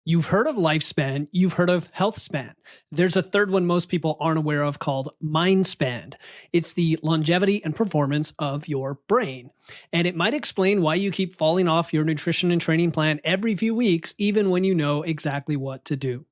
You've heard of lifespan, you've heard of health span. There's a third one most people aren't aware of called mind span. It's the longevity and performance of your brain. And it might explain why you keep falling off your nutrition and training plan every few weeks, even when you know exactly what to do.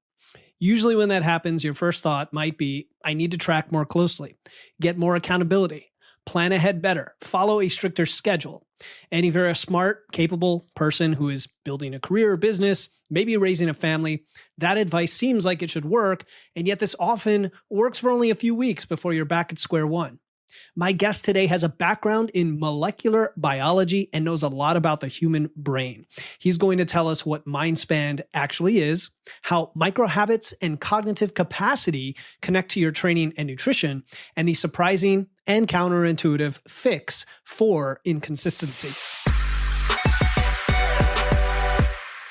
Usually when that happens, your first thought might be, I need to track more closely, get more accountability, plan ahead better, follow a stricter schedule. And if you're a smart, capable person who is building a career or business, maybe raising a family, that advice seems like it should work, and yet this often works for only a few weeks before you're back at square one. My guest today has a background in molecular biology and knows a lot about the human brain. He's going to tell us what mind span actually is, how microhabits and cognitive capacity connect to your training and nutrition, and the surprising and counterintuitive fix for inconsistency.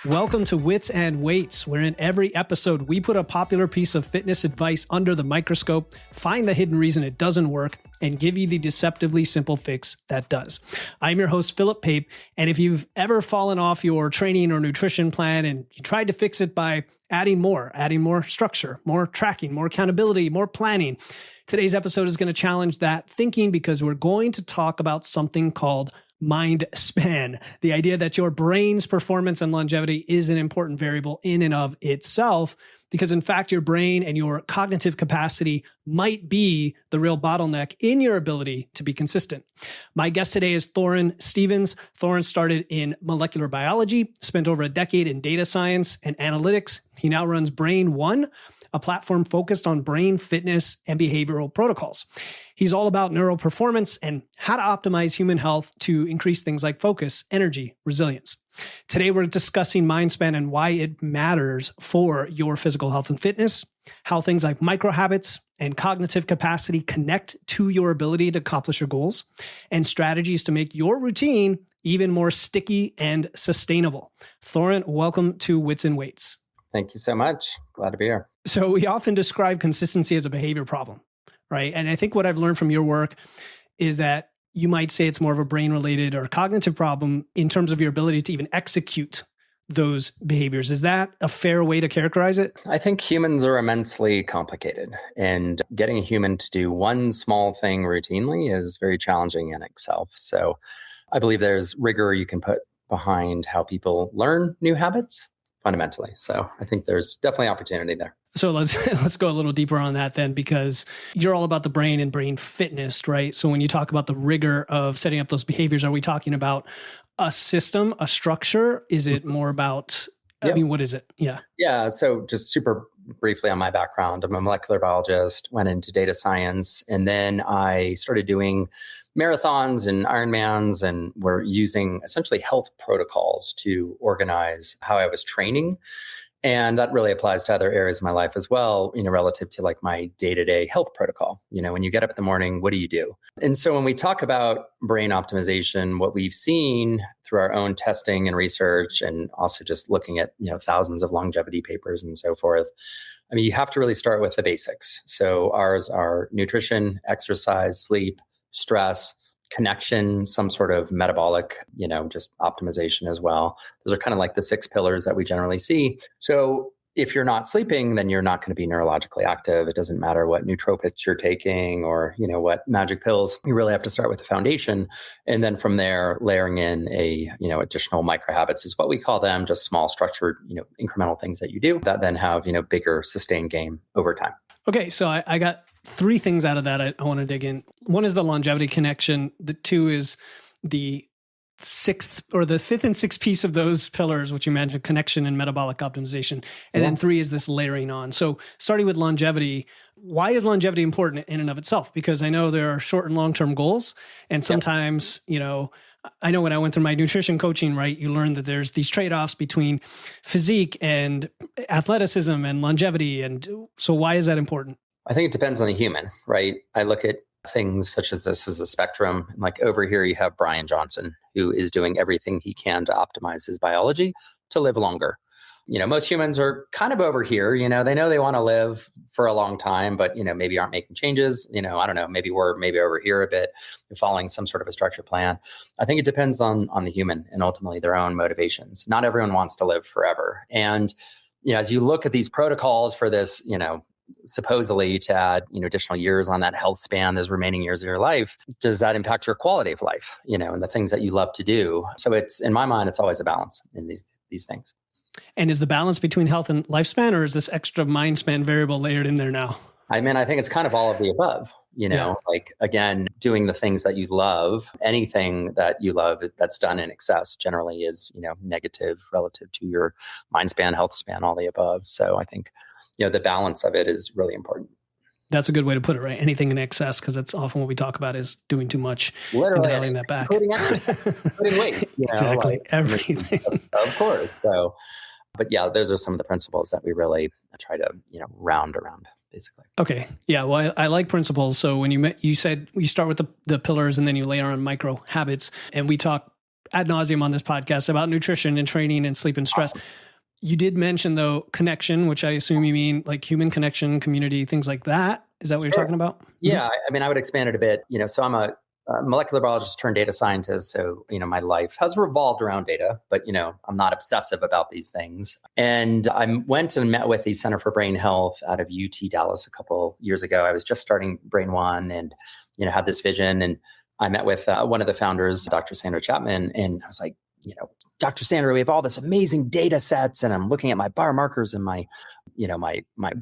Welcome to Wits and Weights, where in every episode we put a popular piece of fitness advice under the microscope, find the hidden reason it doesn't work, and give you the deceptively simple fix that does. I'm your host, Philip Pape, and if you've ever fallen off your training or nutrition plan and you tried to fix it by adding more structure, more tracking, more accountability, more planning, today's episode is going to challenge that thinking because we're going to talk about something called mind span, the idea that your brain's performance and longevity is an important variable in and of itself, because in fact, your brain and your cognitive capacity might be the real bottleneck in your ability to be consistent. My guest today is Thoryn Stephens. Thoryn started in molecular biology, spent over a decade in data science and analytics. He now runs Brain One, a platform focused on brain fitness and behavioral protocols. He's all about neural performance and how to optimize human health to increase things like focus, energy, resilience. Today, we're discussing mind span and why it matters for your physical health and fitness, how things like microhabits and cognitive capacity connect to your ability to accomplish your goals, and strategies to make your routine even more sticky and sustainable. Thoryn, welcome to Wits and Weights. Thank you so much. Glad to be here. So we often describe consistency as a behavior problem, right? And I think what I've learned from your work is that you might say it's more of a brain-related or cognitive problem in terms of your ability to even execute those behaviors. Is that a fair way to characterize it? I think humans are immensely complicated, and getting a human to do one small thing routinely is very challenging in itself. So I believe there's rigor you can put behind how people learn new habits fundamentally. So I think there's definitely opportunity there. So let's go a little deeper on that then, because you're all about the brain and brain fitness, right? So when you talk about the rigor of setting up those behaviors, are we talking about a system, a structure? Is it more about, I mean, what is it? Yeah. Yeah. So just super briefly on my background, I'm a molecular biologist, went into data science, and then I started doing marathons and Ironmans, and we're using essentially health protocols to organize how I was training. And that really applies to other areas of my life as well, relative to like my day-to-day health protocol. When you get up in the morning, what do you do? And so when we talk about brain optimization, what we've seen through our own testing and research, and also just looking at, thousands of longevity papers and so forth, I mean, you have to really start with the basics. So ours are nutrition, exercise, sleep, stress, connection, some sort of metabolic, just optimization as well. Those are kind of like the 6 pillars that we generally see. So if you're not sleeping, then you're not going to be neurologically active. It doesn't matter what nootropics you're taking or, what magic pills. You really have to start with the foundation. And then from there, layering in additional micro habits is what we call them, just small structured, incremental things that you do that then have, bigger sustained gain over time. Okay. So I got 3 things out of that I want to dig in. One is the longevity connection. The 2 is the 6th or the 5th and 6th piece of those pillars, which you mentioned, connection and metabolic optimization. And then 3 is this layering on. So starting with longevity, why is longevity important in and of itself? Because I know there are short and long-term goals. And sometimes, I know when I went through my nutrition coaching, right, you learn that there's these trade-offs between physique and athleticism and longevity. And so why is that important? I think it depends on the human, right? I look at things such as this as a spectrum. Like over here, you have Brian Johnson, who is doing everything he can to optimize his biology to live longer. Most humans are kind of over here, they know they want to live for a long time, but, maybe aren't making changes. I don't know, maybe we're over here a bit, following some sort of a structured plan. I think it depends on the human and ultimately their own motivations. Not everyone wants to live forever. And as you look at these protocols for this, supposedly to add, additional years on that health span, those remaining years of your life, does that impact your quality of life, and the things that you love to do? So it's, in my mind, it's always a balance in these things. And is the balance between health and lifespan, or is this extra mind span variable layered in there now? I mean, I think it's kind of all of the above, like, again, doing the things that you love, anything that you love that's done in excess generally is, negative relative to your mind span, health span, all the above. So I think, the balance of it is really important. That's a good way to put it, right? Anything in excess, because that's often what we talk about is doing too much, literally, and dialing that back. Including exercise, including weights. Exactly. Everything. Of course. So, but yeah, those are some of the principles that we really try to, round around, basically. Okay. Yeah. Well, I like principles. So when you said you start with the pillars and then you layer on micro habits, and we talk ad nauseum on this podcast about nutrition and training and sleep and stress. Awesome. You did mention, though, connection, which I assume you mean like human connection, community, things like that. Is that what you're talking about? Yeah. I mean, I would expand it a bit. So I'm a molecular biologist turned data scientist. So, my life has revolved around data, but, I'm not obsessive about these things. And I went and met with the Center for Brain Health out of UT Dallas a couple years ago. I was just starting Brain One and, had this vision. And I met with one of the founders, Dr. Sandra Chapman. And I was like, Dr. Sandra, we have all this amazing data sets, and I'm looking at my biomarkers and my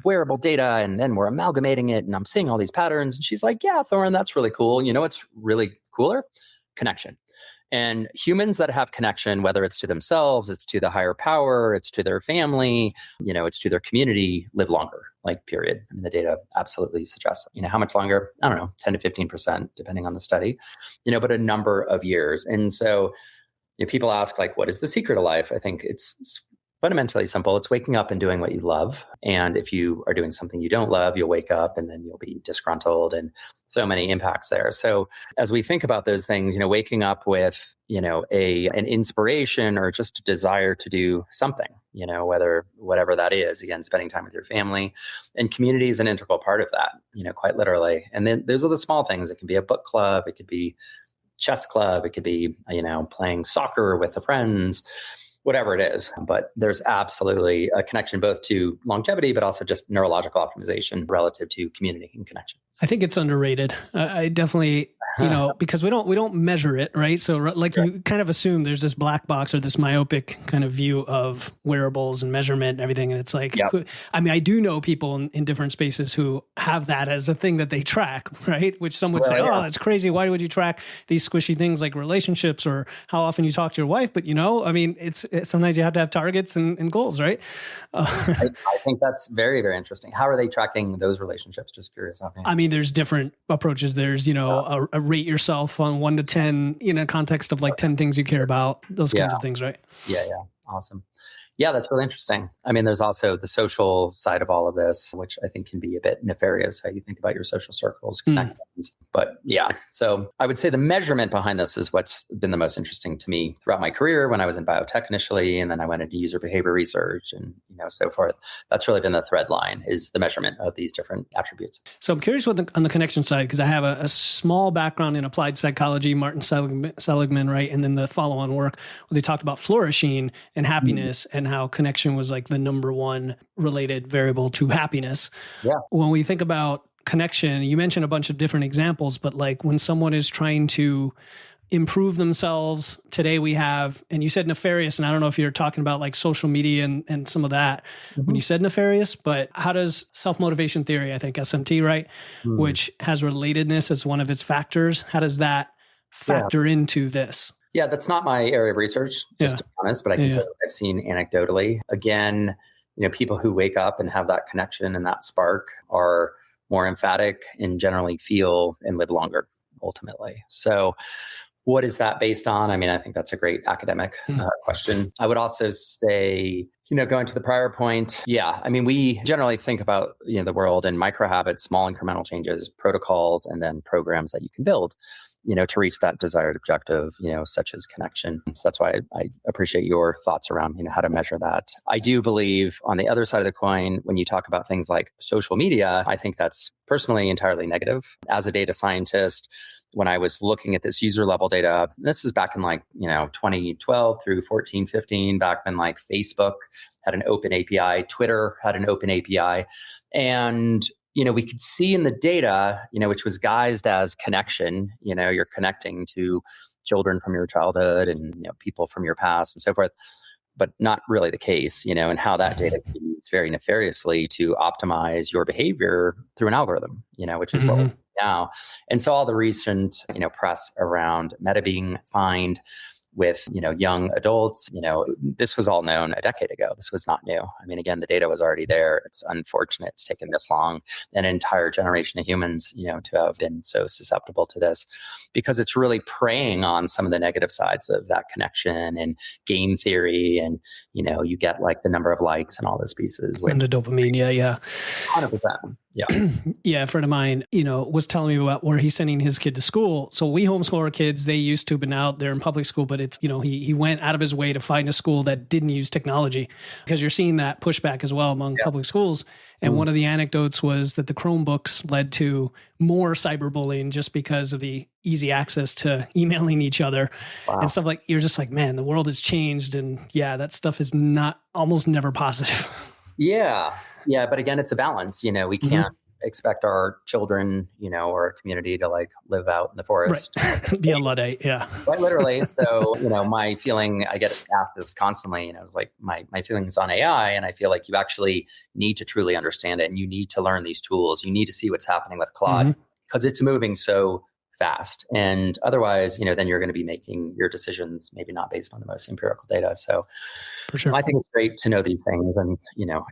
wearable data, and then we're amalgamating it, and I'm seeing all these patterns. And she's like, yeah, Thoryn, that's really cool. What's really cooler? Connection. And humans that have connection, whether it's to themselves, it's to the higher power, it's to their family, it's to their community, live longer, like, period. I mean, the data absolutely suggests, how much longer? I don't know, 10 to 15%, depending on the study, but a number of years. And so people ask, like, what is the secret of life? I think it's fundamentally simple. It's waking up and doing what you love. And if you are doing something you don't love, you'll wake up and then you'll be disgruntled, and so many impacts there. So as we think about those things, waking up with, an inspiration or just a desire to do something, whatever that is, again, spending time with your family, and community is an integral part of that, quite literally. And then those are the small things. It can be a book club. It could be chess club. It could be, playing soccer with the friends, whatever it is. But there's absolutely a connection both to longevity, but also just neurological optimization relative to community and connection. I think it's underrated. I definitely, because we don't measure it, right? So like you kind of assume there's this black box or this myopic kind of view of wearables and measurement and everything. And it's like, I mean, I do know people in different spaces who have that as a thing that they track, right? Which some would say, oh, that's crazy. Why would you track these squishy things like relationships or how often you talk to your wife? But, I mean, it's sometimes you have to have targets and goals, right? I think that's very, very interesting. How are they tracking those relationships? Just curious. I mean, there's different approaches. There's, a rate yourself on 1 to 10 in a context of like 10 things you care about, those kinds of things, right? Yeah. Awesome. Yeah, that's really interesting. I mean, there's also the social side of all of this, which I think can be a bit nefarious, how you think about your social circles, connections. But yeah, so I would say the measurement behind this is what's been the most interesting to me throughout my career when I was in biotech initially, and then I went into user behavior research and, so forth. That's really been the thread line, is the measurement of these different attributes. So I'm curious on the connection side, because I have a small background in applied psychology, Martin Seligman, right? And then the follow-on work where they talked about flourishing and happiness and how connection was like the number one related variable to happiness. Yeah. When we think about connection, you mentioned a bunch of different examples, but like when someone is trying to improve themselves today, we have, and you said nefarious, and I don't know if you're talking about like social media and some of that when you said nefarious, but how does self-motivation theory, I think SMT, right? Which has relatedness as one of its factors. How does that factor into this? Yeah, that's not my area of research, just to be honest, but I can tell you I've seen anecdotally. Again, people who wake up and have that connection and that spark are more emphatic and generally feel and live longer, ultimately. So what is that based on? I mean, I think that's a great academic question. I would also say, going to the prior point, I mean, we generally think about, the world in micro habits, small incremental changes, protocols, and then programs that you can build, to reach that desired objective, such as connection. So that's why I appreciate your thoughts around, how to measure that. I do believe on the other side of the coin, when you talk about things like social media, I think that's personally entirely negative. As a data scientist, when I was looking at this user level data, this is back in 2012 through 14, 15, back when Facebook had an open API, Twitter had an open API. And, we could see in the data, which was guised as connection, you're connecting to children from your childhood and, people from your past and so forth, but not really the case, and how that data can be used very nefariously to optimize your behavior through an algorithm, which is what we're seeing now. And so all the recent, press around meta being fined with, young adults, this was all known a decade ago. This was not new. I mean, again, the data was already there. It's unfortunate it's taken this long, an entire generation of humans, to have been so susceptible to this, because it's really preying on some of the negative sides of that connection and game theory. And, you get the number of likes and all those pieces. And the dopamine. Yeah. 100%. Yeah. Yeah. A friend of mine, was telling me about where he's sending his kid to school. So we homeschool our kids. They used to, but now they're in public school. But it's, he went out of his way to find a school that didn't use technology, because you're seeing that pushback as well among public schools. And one of the anecdotes was that the Chromebooks led to more cyberbullying just because of the easy access to emailing each other and stuff you're just man, the world has changed. And that stuff is almost never positive. Yeah. Yeah. But again, it's a balance. We can't expect our children, or a community to live out in the forest. Right. Be a Luddite. Yeah. Quite literally. So, my feeling, I get asked this constantly, it's my feelings on AI. And I feel like you actually need to truly understand it. And you need to learn these tools. You need to see what's happening with Claude because it's moving so fast. And otherwise, then you're going to be making your decisions, maybe not based on the most empirical data. So for sure, I think it's great to know these things and,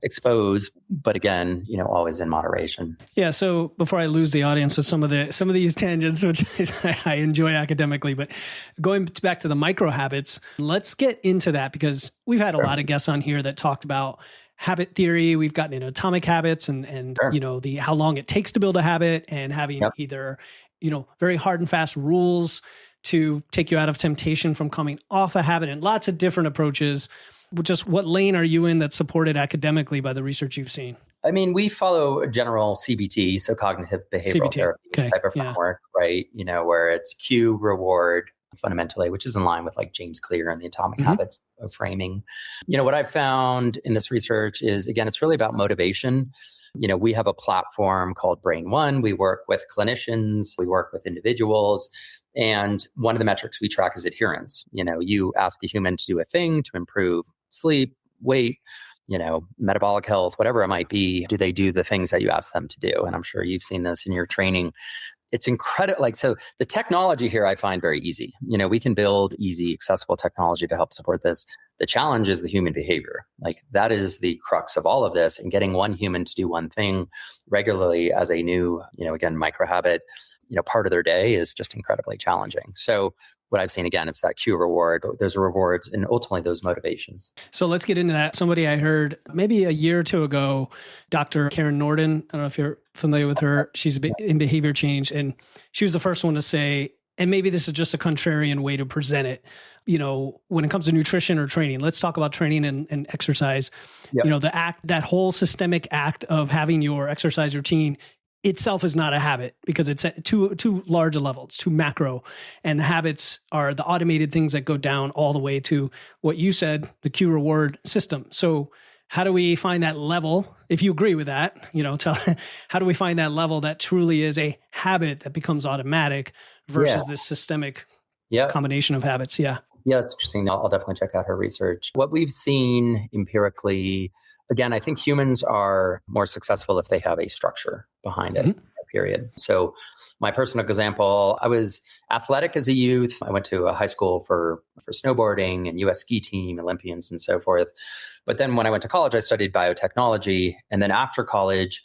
expose, but again, always in moderation. Yeah. So before I lose the audience with some of these tangents, which I enjoy academically, but going back to the micro habits, let's get into that, because we've had a lot of guests on here that talked about habit theory. We've gotten into atomic habits and the how long it takes to build a habit, and having either very hard and fast rules to take you out of temptation from coming off a habit, and lots of different approaches. Just what lane are you in that's supported academically by the research you've seen? I mean, we follow a general CBT, so cognitive behavioral therapy type of framework, right? Where it's cue, reward, fundamentally, which is in line with James Clear and the atomic habits of framing. What I've found in this research is, again, it's really about motivation. We have a platform called Brain One. We work with clinicians, we work with individuals. And one of the metrics we track is adherence. You ask a human to do a thing to improve sleep, weight, metabolic health, whatever it might be. Do they do the things that you ask them to do? And I'm sure you've seen this in your training. It's incredible. So the technology here I find very easy. We can build easy, accessible technology to help support this. The challenge is the human behavior. That is the crux of all of this. And getting one human to do one thing regularly as a new, again, micro habit, part of their day is just incredibly challenging. So what I've seen, again, it's that cue reward, those rewards, and ultimately those motivations. So let's get into that. Somebody I heard maybe a year or two ago, Dr. Karen Norden, I don't know if you're familiar with her. She's in behavior change. And she was the first one to say, and maybe this is just a contrarian way to present it, when it comes to nutrition or training, let's talk about training and exercise. Yep. That whole systemic act of having your exercise routine itself is not a habit, because it's at too large a level. It's too macro. And the habits are the automated things that go down all the way to what you said, the cue reward system. So how do we find that level? If you agree with that, how do we find that level that truly is a habit that becomes automatic versus this systemic combination of habits? Yeah. Yeah, that's interesting. I'll definitely check out her research. What we've seen empirically, again, I think humans are more successful if they have a structure behind it, period. So my personal example, I was athletic as a youth. I went to a high school for snowboarding and US ski team, Olympians and so forth. But then when I went to college, I studied biotechnology. And then after college,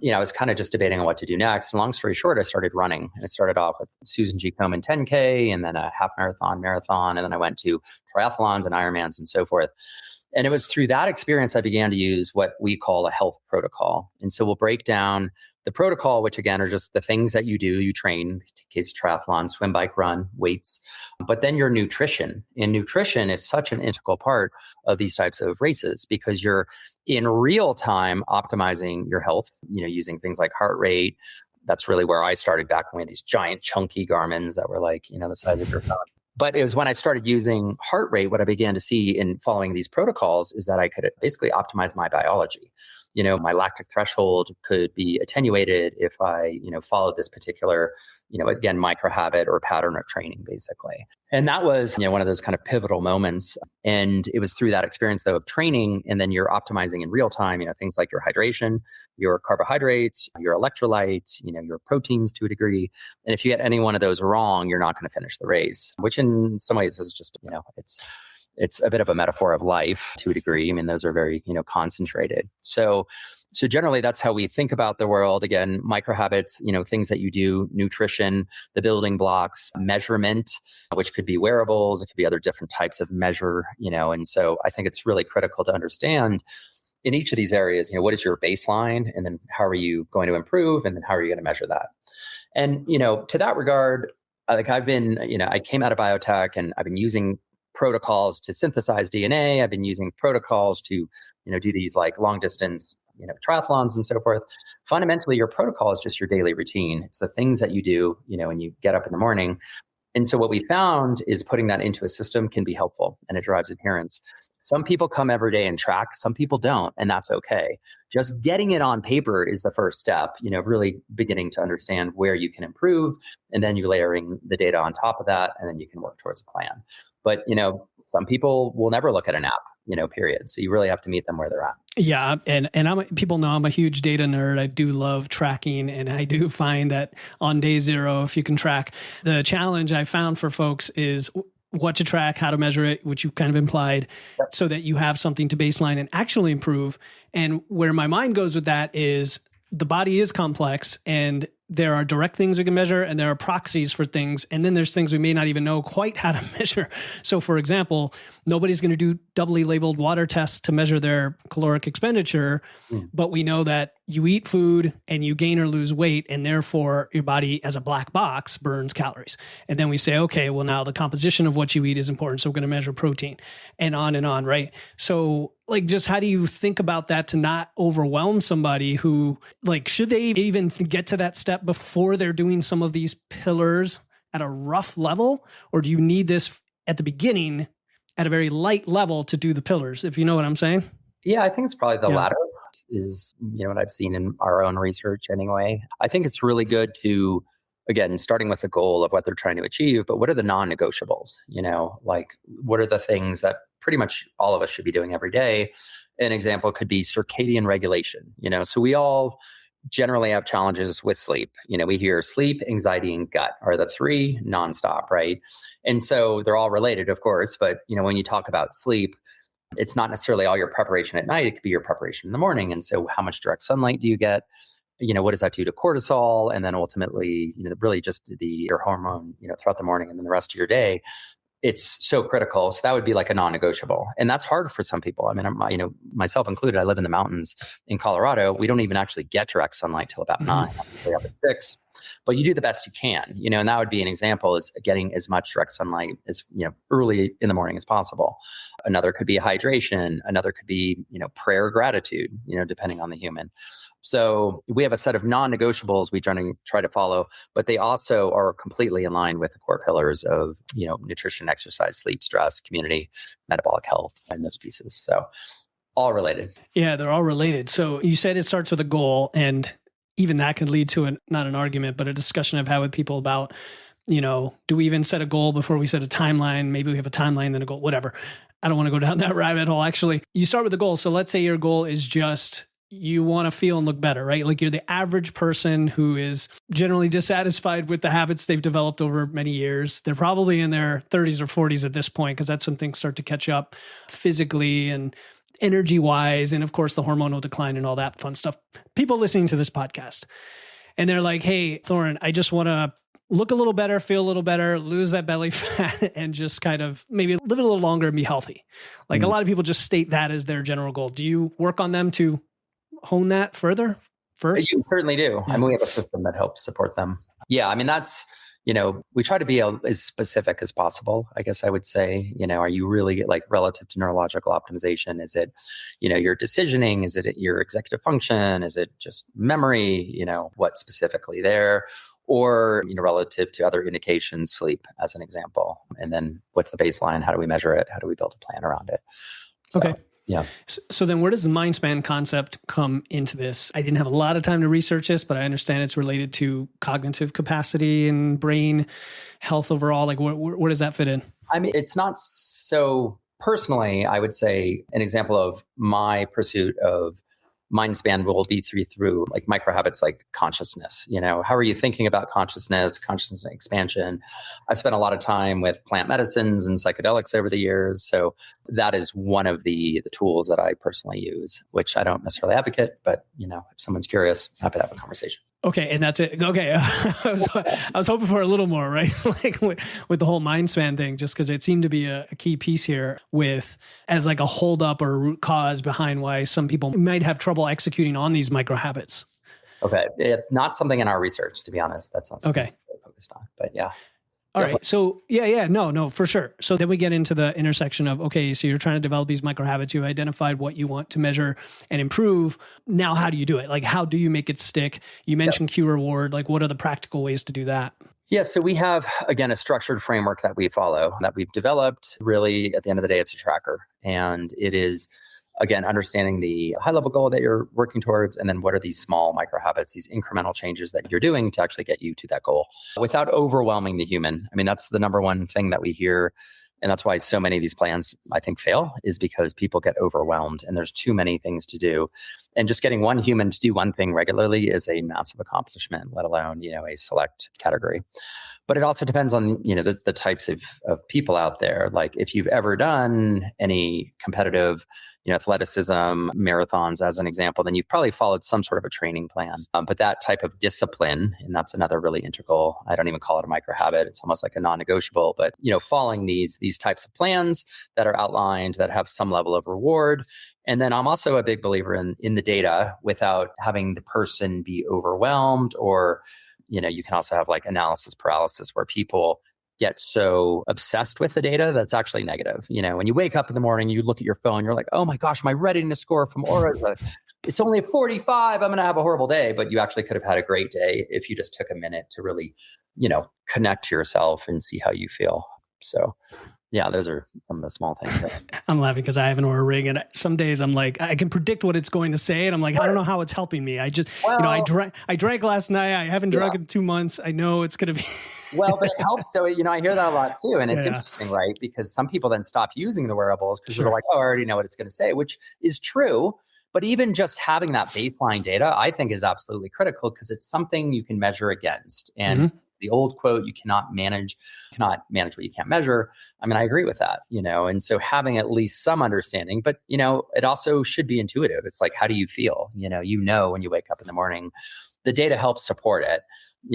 I was kind of just debating on what to do next. And long story short, I started running. And it started off with Susan G. Komen 10K and then a half marathon. And then I went to triathlons and Ironmans and so forth. And it was through that experience I began to use what we call a health protocol. And so we'll break down the protocol, which again are just the things that you do. You train, in case triathlon, swim, bike, run, weights, but then your nutrition. And nutrition is such an integral part of these types of races because you're in real time optimizing your health, using things like heart rate, that's really where I started back when we had these giant chunky Garmins that were like, the size of your phone. But it was when I started using heart rate, what I began to see in following these protocols is that I could basically optimize my biology. My lactic threshold could be attenuated if I, followed this particular, again, micro habit or pattern of training, basically. And that was, one of those kind of pivotal moments. And it was through that experience, though, of training. And then you're optimizing in real time, things like your hydration, your carbohydrates, your electrolytes, your proteins to a degree. And if you get any one of those wrong, you're not going to finish the race, which in some ways is just, it's a bit of a metaphor of life to a degree. I mean, those are very, concentrated. So generally that's how we think about the world. Again, micro habits, things that you do, nutrition, the building blocks, measurement, which could be wearables. It could be other different types of measure, and so I think it's really critical to understand in each of these areas, what is your baseline, and then how are you going to improve, and then how are you going to measure that? And, to that regard, like I came out of biotech and I've been using protocols to synthesize DNA. I've been using protocols to, do these like long distance, triathlons and so forth. Fundamentally, your protocol is just your daily routine. It's the things that you do, when you get up in the morning. And so what we found is putting that into a system can be helpful, and it drives adherence. Some people come every day and track, some people don't, and that's okay. Just getting it on paper is the first step, really beginning to understand where you can improve, and then you're layering the data on top of that, and then you can work towards a plan. But, some people will never look at an app, period. So you really have to meet them where they're at. Yeah. And people know I'm a huge data nerd. I do love tracking. And I do find that on day zero, if you can track, the challenge I found for folks is what to track, how to measure it, which you kind of implied, so that you have something to baseline and actually improve. And where my mind goes with that is the body is complex, and there are direct things we can measure, and there are proxies for things. And then there's things we may not even know quite how to measure. So for example, nobody's going to do doubly labeled water tests to measure their caloric expenditure, but we know that you eat food and you gain or lose weight, and therefore your body as a black box burns calories. And then we say, okay, well now the composition of what you eat is important, so we're going to measure protein, and on, right? So like, just how do you think about that to not overwhelm somebody who, like, should they even get to that step before they're doing some of these pillars at a rough level? Or do you need this at the beginning at a very light level to do the pillars, if you know what I'm saying? Yeah, I think it's probably the latter is, what I've seen in our own research anyway. I think it's really good to, again, starting with the goal of what they're trying to achieve, but what are the non-negotiables? Like what are the things that pretty much all of us should be doing every day? An example could be circadian regulation. So we all generally have challenges with sleep. We hear sleep, anxiety, and gut are the three nonstop, right? And so they're all related, of course. But, when you talk about sleep, it's not necessarily all your preparation at night. It could be your preparation in the morning. And so how much direct sunlight do you get? What does that do to cortisol? And then ultimately, really just your hormone, throughout the morning and then the rest of your day. It's so critical. So that would be like a non-negotiable. And that's hard for some people. I mean, myself included, I live in the mountains in Colorado. We don't even actually get direct sunlight till about 9, up at 6. But you do the best you can, and that would be an example, is getting as much direct sunlight as, early in the morning as possible. Another could be hydration. Another could be, prayer, gratitude, depending on the human. So we have a set of non-negotiables we try to follow, but they also are completely in line with the core pillars of, nutrition, exercise, sleep, stress, community, metabolic health, and those pieces. So all related. Yeah, they're all related. So you said it starts with a goal, and even that could lead to not an argument, but a discussion I've had with people about, do we even set a goal before we set a timeline? Maybe we have a timeline, then a goal, whatever. I don't want to go down that rabbit hole. Actually, you start with the goal. So let's say your goal is just, you want to feel and look better, right? Like you're the average person who is generally dissatisfied with the habits they've developed over many years. They're probably in their 30s or 40s at this point, because that's when things start to catch up physically and energy wise. And of course, the hormonal decline and all that fun stuff. People listening to this podcast, and they're like, hey, Thoryn, I just want to look a little better, feel a little better, lose that belly fat, and just kind of maybe live a little longer and be healthy. Like a lot of people just state that as their general goal. Do you work on them to hone that further first? You certainly do. Yeah. I mean, we have a system that helps support them. Yeah. I mean, that's, we try to be as specific as possible, I guess I would say. Are you really like relative to neurological optimization? Is it, your decisioning? Is it your executive function? Is it just memory? What specifically there? Or, relative to other indications, sleep as an example. And then what's the baseline? How do we measure it? How do we build a plan around it? So, okay. Yeah. So then where does the mind span concept come into this? I didn't have a lot of time to research this, but I understand it's related to cognitive capacity and brain health overall. Like where does that fit in? I mean, it's not so personally, I would say an example of my pursuit of mind span will be through like micro habits like consciousness. How are you thinking about consciousness expansion? I've spent a lot of time with plant medicines and psychedelics over the years. So that is one of the tools that I personally use, which I don't necessarily advocate, but if someone's curious, happy to have a conversation. Okay. And that's it. Okay. I was hoping for a little more, right? Like with the whole mind span thing, just because it seemed to be a key piece here as like a hold up or a root cause behind why some people might have trouble executing on these micro habits. Okay. Not something in our research, to be honest. That's not something we're focused on, but yeah. All right. So no, for sure. So then we get into the intersection of, okay, so you're trying to develop these micro habits. You identified what you want to measure and improve. Now, how do you do it? Like, how do you make it stick? You mentioned cue reward. Like, what are the practical ways to do that? Yeah. So we have, again, a structured framework that we follow, that we've developed. Really, at the end of the day, it's a tracker. And it is, again, understanding the high level goal that you're working towards, and then what are these small micro habits, these incremental changes that you're doing to actually get you to that goal without overwhelming the human. I mean, that's the number one thing that we hear. And that's why so many of these plans, I think, fail, is because people get overwhelmed and there's too many things to do. And just getting one human to do one thing regularly is a massive accomplishment, let alone, a select category. But it also depends on, the types of people out there. Like if you've ever done any competitive, athleticism, marathons as an example, then you've probably followed some sort of a training plan. But that type of discipline, and that's another really integral, I don't even call it a micro habit. It's almost like a non-negotiable, but, following these types of plans that are outlined that have some level of reward. And then I'm also a big believer in the data without having the person be overwhelmed, or, you can also have like analysis paralysis where people get so obsessed with the data that's actually negative. When you wake up in the morning, you look at your phone, you're like, oh my gosh, my readiness score from Oura it's only a 45. I'm going to have a horrible day. But you actually could have had a great day if you just took a minute to really, connect to yourself and see how you feel. So yeah, those are some of the small things. I'm laughing because I have an Oura ring, and some days I'm like, I can predict what it's going to say, and I'm like, I don't know how it's helping me. I just, I drank last night. I haven't drunk in 2 months. I know it's going to be. Well, but it helps. So, I hear that a lot too. And it's interesting, right? Because some people then stop using the wearables because they're like, oh, I already know what it's going to say, which is true. But even just having that baseline data, I think is absolutely critical because it's something you can measure against. And the old quote, you cannot manage what you can't measure. I mean, I agree with that, and so having at least some understanding, but, it also should be intuitive. It's like, how do you feel? When you wake up in the morning, the data helps support it.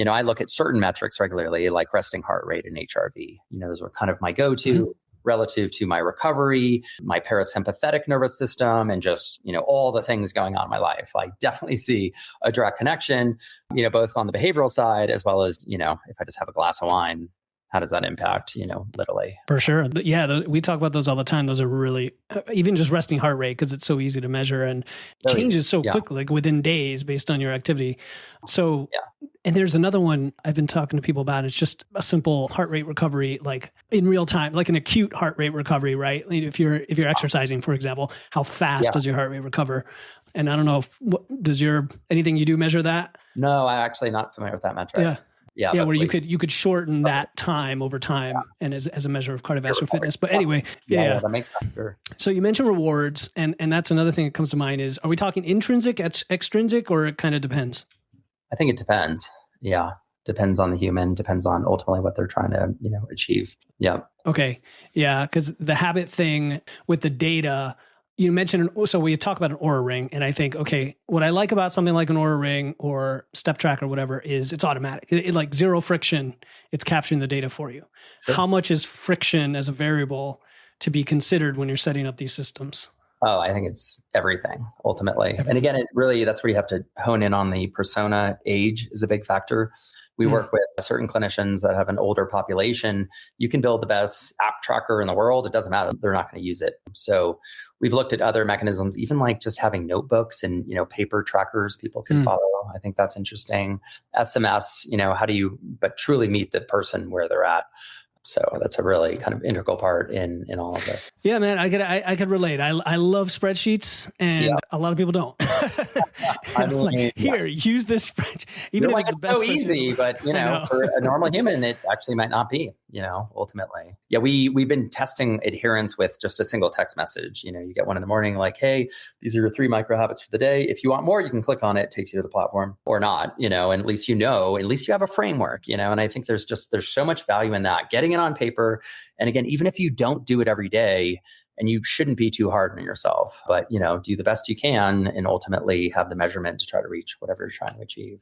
I look at certain metrics regularly, like resting heart rate and HRV. Those are kind of my go-to relative to my recovery, my parasympathetic nervous system, and just, all the things going on in my life. I definitely see a direct connection, both on the behavioral side, as well as, if I just have a glass of wine, how does that impact, literally? For sure. Yeah, we talk about those all the time. Those are really, even just resting heart rate, because it's so easy to measure and changes so quickly, like within days based on your activity. So, and there's another one I've been talking to people about. It's just a simple heart rate recovery, like in real time, like an acute heart rate recovery, right? If you're exercising, for example, how fast does your heart rate recover? And I don't know anything you do measure that? No, I'm actually not familiar with that metric. Yeah, where you could shorten that time over time and as a measure of cardiovascular fitness. But anyway, that makes sense. Sure. So you mentioned rewards, and that's another thing that comes to mind is, are we talking intrinsic, extrinsic, or it kind of depends? I think it depends. Yeah. Depends on the human, depends on ultimately what they're trying to, achieve. Yeah. Okay. Yeah. Because the habit thing with the data, you mentioned, so we talk about an Oura ring, and I think, okay, what I like about something like an Oura ring or step tracker or whatever is it's automatic. It like zero friction. It's capturing the data for you. Sure. How much is friction as a variable to be considered when you're setting up these systems? Oh, I think it's everything ultimately. And again, that's where you have to hone in on the persona. Age is a big factor. We work with certain clinicians that have an older population. You can build the best app tracker in the world. It doesn't matter. They're not going to use it. So we've looked at other mechanisms, even like just having notebooks and, paper trackers people can follow. I think that's interesting. SMS, how do you, but truly meet the person where they're at? So that's a really kind of integral part in all of this. Yeah, man, I could relate. I love spreadsheets, and a lot of people don't. Here, use this spreadsheet. Even if it's the best so easy, but for a normal human, it actually might not be. Ultimately, we've been testing adherence with just a single text message. You get one in the morning, like, hey, these are your 3 micro habits for the day. If you want more, you can click on it. It takes you to the platform or not. And at least you have a framework. And I think there's so much value in that. Getting it on paper. And again, even if you don't do it every day, and you shouldn't be too hard on yourself, but do the best you can and ultimately have the measurement to try to reach whatever you're trying to achieve.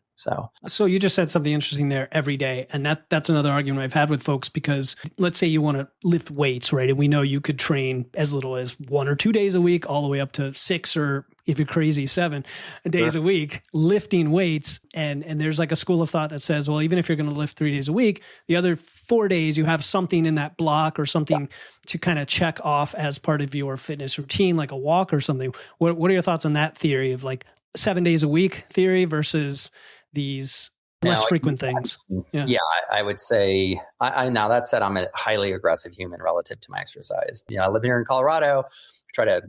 So you just said something interesting there, every day. And that's another argument I've had with folks, because let's say you want to lift weights, right? And we know you could train as little as 1 or 2 days a week, all the way up to 6, or if you're crazy, 7 days a week lifting weights. And there's like a school of thought that says, well, even if you're going to lift 3 days a week, the other 4 days you have something in that block or something to kind of check off as part of your fitness routine, like a walk or something. What are your thoughts on that theory of like 7 days a week theory versus these less frequent things? I would say, now that said, I'm a highly aggressive human relative to my exercise. I live here in Colorado, try to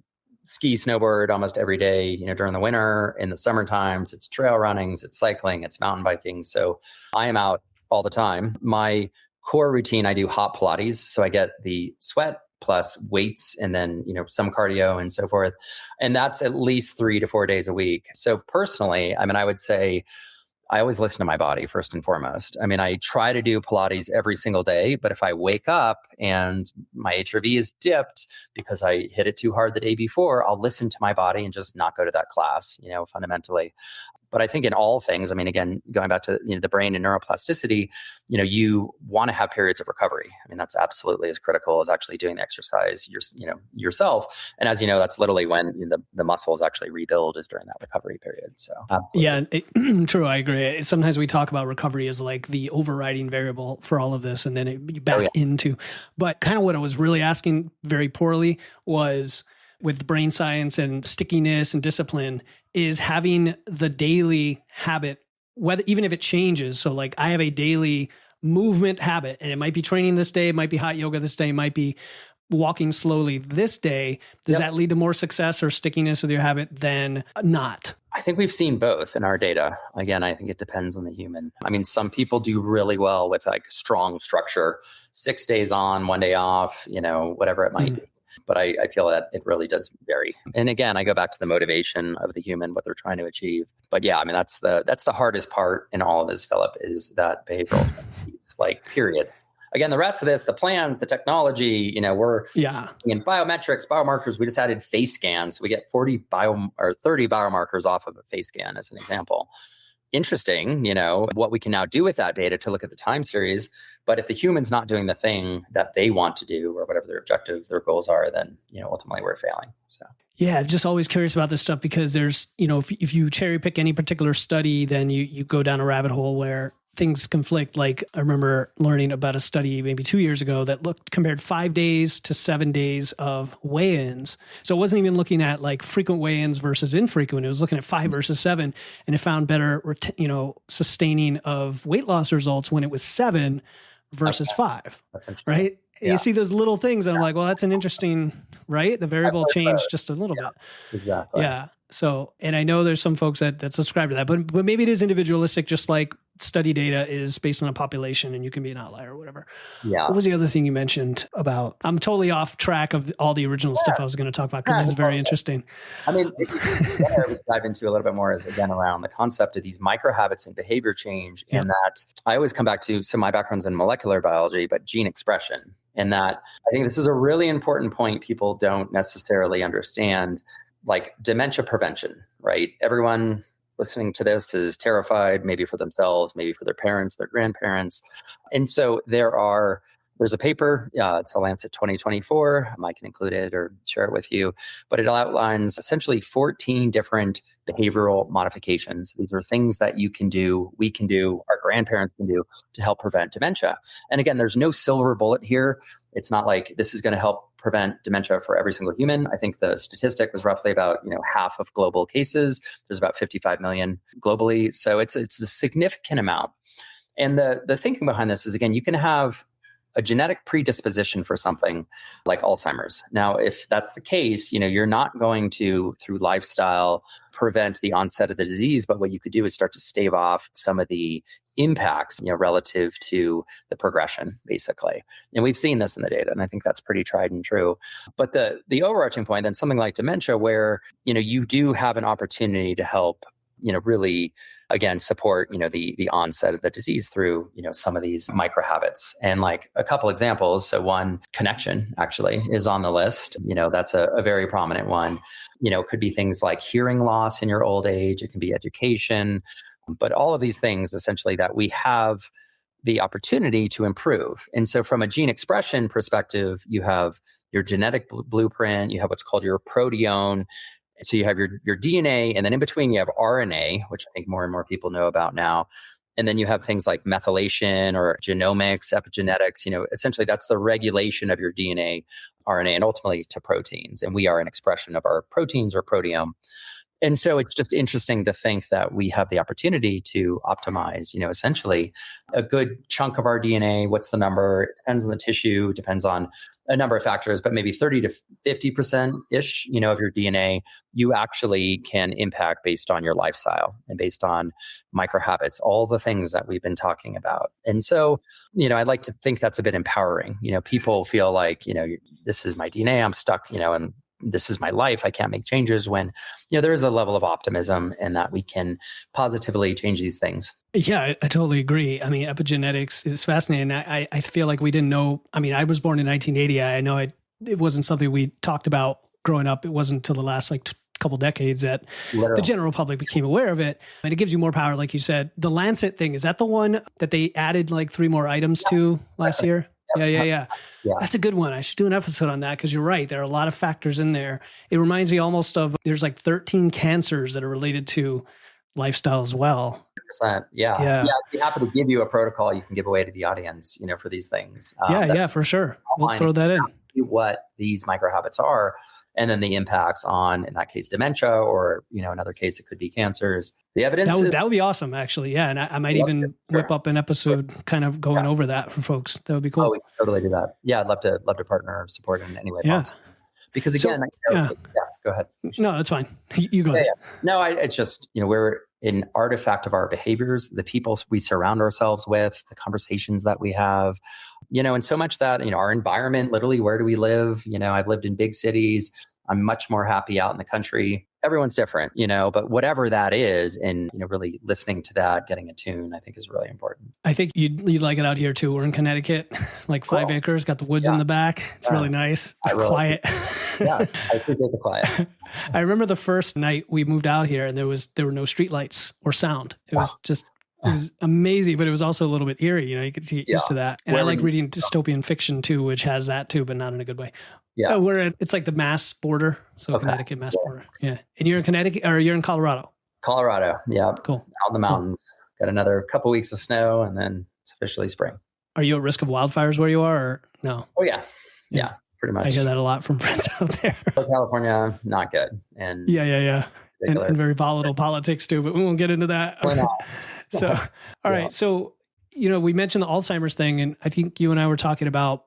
ski, snowboard almost every day, during the winter. In the summer times, it's trail runnings, it's cycling, it's mountain biking. So I am out all the time. My core routine, I do hot Pilates. So I get the sweat plus weights and then, some cardio and so forth. And that's at least 3 to 4 days a week. So personally, I would say I always listen to my body first and foremost. I try to do Pilates every single day, but if I wake up and my HRV is dipped because I hit it too hard the day before, I'll listen to my body and just not go to that class, fundamentally. But I think in all things, again, going back to the brain and neuroplasticity, you want to have periods of recovery. That's absolutely as critical as actually doing the exercise yourself. And as you know, that's literally when the muscles actually rebuild, is during that recovery period. So absolutely. Yeah, true. I agree. Sometimes we talk about recovery as like the overriding variable for all of this, and then you back into. But kind of what I was really asking very poorly was, with brain science and stickiness and discipline, is having the daily habit, whether even if it changes. So like I have a daily movement habit, and it might be training this day, it might be hot yoga this day, it might be walking slowly this day. Does that lead to more success or stickiness with your habit than not? I think we've seen both in our data. Again, I think it depends on the human. Some people do really well with like strong structure, 6 days on, 1 day off, whatever it might be. But I feel that it really does vary. And again, I go back to the motivation of the human, what they're trying to achieve. But that's the hardest part in all of this, Philip, is that behavioral piece, like, period. Again, the rest of this, the plans, the technology, we're in biometrics, biomarkers. We just added face scans. So we get 30 biomarkers off of a face scan as an example. Interesting, what we can now do with that data to look at the time series. But if the human's not doing the thing that they want to do, or whatever their objective, their goals are, then, ultimately we're failing. So. Yeah, just always curious about this stuff, because there's, if you cherry pick any particular study, then you go down a rabbit hole where things conflict. Like I remember learning about a study maybe 2 years ago that compared 5 days to 7 days of weigh-ins. So it wasn't even looking at like frequent weigh-ins versus infrequent. It was looking at 5 versus 7, and it found better, sustaining of weight loss results when it was 7 versus 5. That's interesting. Right? Yeah. You see those little things, and I'm like, well, that's an interesting, right? The variable changed just a little bit. Exactly. Yeah. So, and I know there's some folks that subscribe to that, but maybe it is individualistic, just like study data is based on a population, and you can be an outlier or whatever. Yeah. What was the other thing you mentioned about? I'm totally off track of all the original stuff I was going to talk about, because this is very interesting. What we dive into a little bit more is, again, around the concept of these micro habits and behavior change. And that I always come back to, so my background's in molecular biology, but gene expression. And that I think this is a really important point people don't necessarily understand, like dementia prevention, right? Everyone listening to this is terrified, maybe for themselves, maybe for their parents, their grandparents. And so there are There's a paper, it's a Lancet 2024. I can include it or share it with you, but it outlines essentially 14 different behavioral modifications. These are things that you can do, we can do, our grandparents can do to help prevent dementia. And again, there's no silver bullet here. It's not like this is going to help prevent dementia for every single human. I think the statistic was roughly about half of global cases. There's about 55 million globally. So it's a significant amount. And the thinking behind this is, again, you can have a genetic predisposition for something like Alzheimer's. Now, if that's the case, you're not going to, through lifestyle, prevent the onset of the disease, but what you could do is start to stave off some of the impacts, relative to the progression, basically. And we've seen this in the data, and I think that's pretty tried and true. But the overarching point, then something like dementia, where, you do have an opportunity to help, really, again, support, the onset of the disease through, some of these micro habits. And like a couple examples. So one, connection actually is on the list. That's a very prominent one. It could be things like hearing loss in your old age. It can be education, but all of these things essentially that we have the opportunity to improve. And so from a gene expression perspective, you have your genetic blueprint, you have what's called your proteome. So you have your DNA, and then in between you have RNA, which I think more and more people know about now. And then you have things like methylation or genomics, epigenetics. Essentially that's the regulation of your DNA, RNA, and ultimately to proteins. And we are an expression of our proteins or proteome. And so it's just interesting to think that we have the opportunity to optimize, essentially a good chunk of our DNA. What's the number? It depends on the tissue, depends on a number of factors, but maybe 30 to 50%-ish, of your DNA, you actually can impact based on your lifestyle and based on micro habits, all the things that we've been talking about. And so, I'd like to think that's a bit empowering. People feel like, this is my DNA, I'm stuck, and this is my life, I can't make changes, when, there is a level of optimism and that we can positively change these things. Yeah, I totally agree. I mean, epigenetics is fascinating. I feel like we didn't know. I mean, I was born in 1980. I know it wasn't something we talked about growing up. It wasn't until the last couple decades that the general public became aware of it. And it gives you more power, like you said. The Lancet thing, is that the one that they added 3 more items to last year? Yeah. That's a good one. I should do an episode on that because you're right. There are a lot of factors in there. It reminds me almost of, there's 13 cancers that are related to lifestyle as well. 100%. Yeah. I'd be happy to give you a protocol you can give away to the audience, for these things. Yeah, for sure. We'll throw that in. What these micro habits are, and then the impacts on, in that case, dementia, or, another case, it could be cancers. The evidence that would be awesome, actually. Yeah. And I might even whip up an episode kind of going over that for folks. That would be cool. Oh, we can totally do that. Yeah. I'd love to partner or support in any way possible. Because again, go ahead. No, that's fine. You go ahead. No, it's just, we're an artifact of our behaviors, the people we surround ourselves with, the conversations that we have, and so much that, our environment, literally, where do we live? I've lived in big cities. I'm much more happy out in the country. Everyone's different, but whatever that is, and, really listening to that, getting attuned, I think is really important. I think you'd like it out here too. We're in Connecticut, 5 acres, got the woods in the back. It's really nice. Quiet. Yes, I appreciate the quiet. I remember the first night we moved out here and there were no streetlights or sound. It was amazing, but it was also a little bit eerie. You could get used to that. And I like reading dystopian fiction too, which has that too, but not in a good way. Yeah. It's like the Mass border. So Connecticut, Mass border. Yeah. And you're in Connecticut, or you're in Colorado? Colorado. Yeah. Cool. Out in the mountains. Got another couple weeks of snow and then it's officially spring. Are you at risk of wildfires where you are, or no? Oh yeah. Yeah. Pretty much. I hear that a lot from friends out there. California, not good. And yeah. And very volatile politics too, but we won't get into that. So, all right. So, we mentioned the Alzheimer's thing, and I think you and I were talking about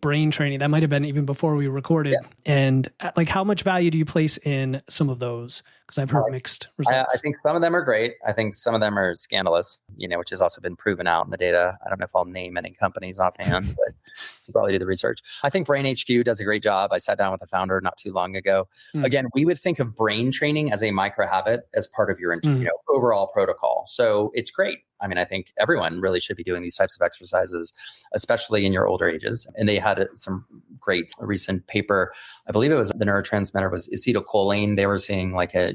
brain training. That might've been even before we recorded. Yeah. And how much value do you place in some of those? Because I've heard mixed results. I think some of them are great. I think some of them are scandalous, which has also been proven out in the data. I don't know if I'll name any companies offhand, but you probably do the research. I think Brain HQ does a great job. I sat down with the founder not too long ago. Again, we would think of brain training as a micro habit as part of your overall protocol. So it's great. I mean, I think everyone really should be doing these types of exercises, especially in your older ages. And they had some great recent paper. I believe it was the neurotransmitter was acetylcholine. They were seeing a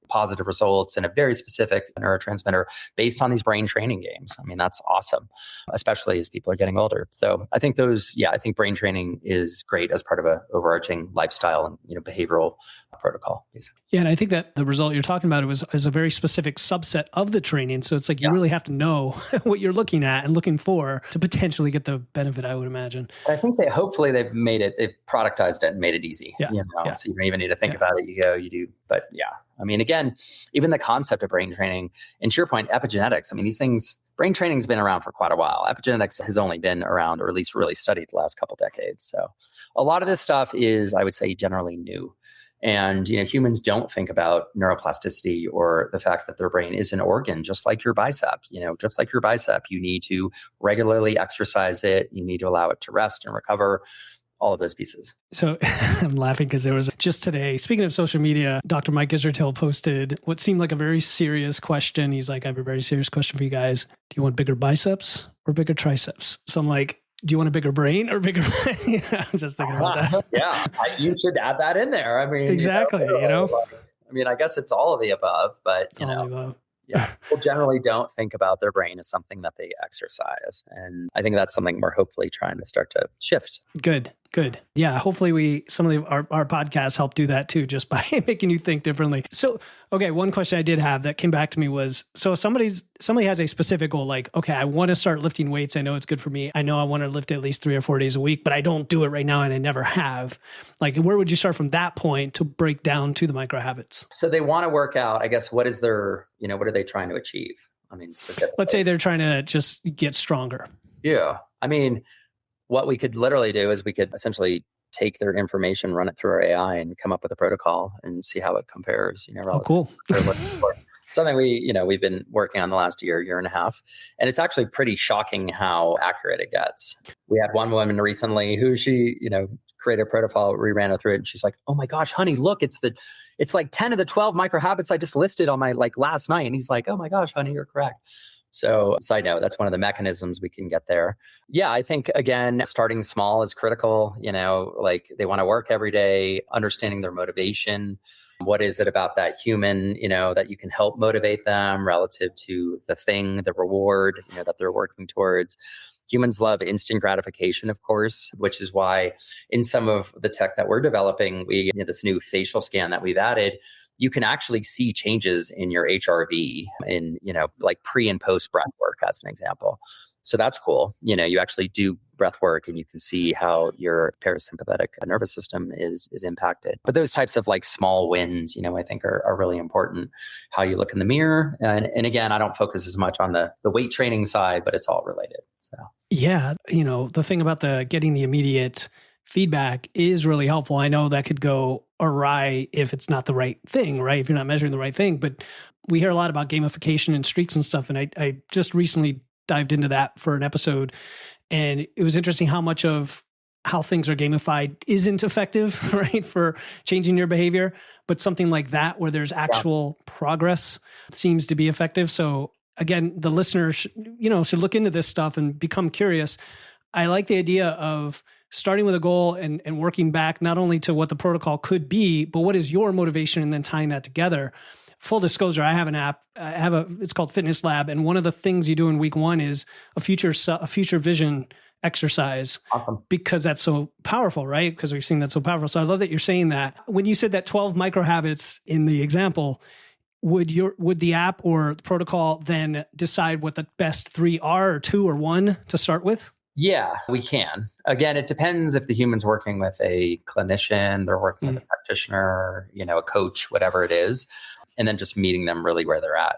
positive results in a very specific neurotransmitter based on these brain training games. I mean, that's awesome, especially as people are getting older. So I think I think brain training is great as part of a overarching lifestyle and, behavioral protocol, basically. Yeah. And I think that the result you're talking about is a very specific subset of the training. So it's like you really have to know what you're looking at and looking for to potentially get the benefit, I would imagine. I think hopefully they've productized it and made it easy. So you don't even need to think about it. You do. But I mean, again, even the concept of brain training, and to your point, epigenetics, I mean, these things, brain training has been around for quite a while. Epigenetics has only been around, or at least really studied, the last couple decades. So a lot of this stuff is, I would say, generally new. And, humans don't think about neuroplasticity or the fact that their brain is an organ, just like your bicep. Just like your bicep, you need to regularly exercise it. You need to allow it to rest and recover, all of those pieces. So I'm laughing because there was just today, speaking of social media, Dr. Mike Israel posted what seemed like a very serious question. He's like, I have a very serious question for you guys. Do you want bigger biceps or bigger triceps? So I'm like, do you want a bigger brain or bigger? I'm just thinking about that. You should add that in there. I mean, exactly. I mean, I guess it's all of the above, but people generally don't think about their brain as something that they exercise. And I think that's something we're hopefully trying to start to shift. Good. Yeah. Hopefully some of our podcasts help do that too, just by making you think differently. So, okay. One question I did have that came back to me was, so if somebody has a specific goal, like, okay, I want to start lifting weights. I know it's good for me. I know I want to lift at least 3 or 4 days a week, but I don't do it right now. And I never have. Like, where would you start from that point to break down to the micro habits? So they want to work out, I guess, what is their, what are they trying to achieve? I mean, specifically. Let's say they're trying to just get stronger. Yeah. I mean, what we could literally do is we could essentially take their information, run it through our AI, and come up with a protocol and see how it compares. Cool. Something we've been working on the last year and a half, and it's actually pretty shocking how accurate it gets. We had one woman recently who she created a protocol. We ran her through it, and she's like, "Oh my gosh, honey, look, it's like 10 of the 12 micro habits I just listed on my last night." And he's like, "Oh my gosh, honey, you're correct." So side note, that's one of the mechanisms we can get there. Yeah, I think, again, starting small is critical. They want to work every day, understanding their motivation. What is it about that human, that you can help motivate them relative to the thing, the reward, that they're working towards. Humans love instant gratification, of course, which is why in some of the tech that we're developing, this new facial scan that we've added, you can actually see changes in your HRV in, pre and post breath work, as an example. So that's cool. You actually do breath work and you can see how your parasympathetic nervous system is impacted. But those types of small wins, I think are really important. How you look in the mirror. And again, I don't focus as much on the weight training side, but it's all related. So yeah, the thing about getting the immediate feedback is really helpful. I know that could go awry if it's not the right thing, right? If you're not measuring the right thing. But we hear a lot about gamification and streaks and stuff. And I just recently dived into that for an episode. And it was interesting how much of how things are gamified isn't effective, right? For changing your behavior. But something like that, where there's actual progress, seems to be effective. So again, the listener should look into this stuff and become curious. I like the idea of starting with a goal and working back not only to what the protocol could be, but what is your motivation, and then tying that together. Full disclosure, I have an app. It's called Fitness Lab. And one of the things you do in week 1 is a future vision exercise. Awesome. Because that's so powerful, right? Because we've seen that so powerful. So I love that you're saying that. When you said that 12 micro habits in the example, would the app or the protocol then decide what the best 3 are, or 2 or 1 to start with? Yeah, we can. Again, it depends if the human's working with a clinician, they're working with a practitioner, a coach, whatever it is, and then just meeting them really where they're at.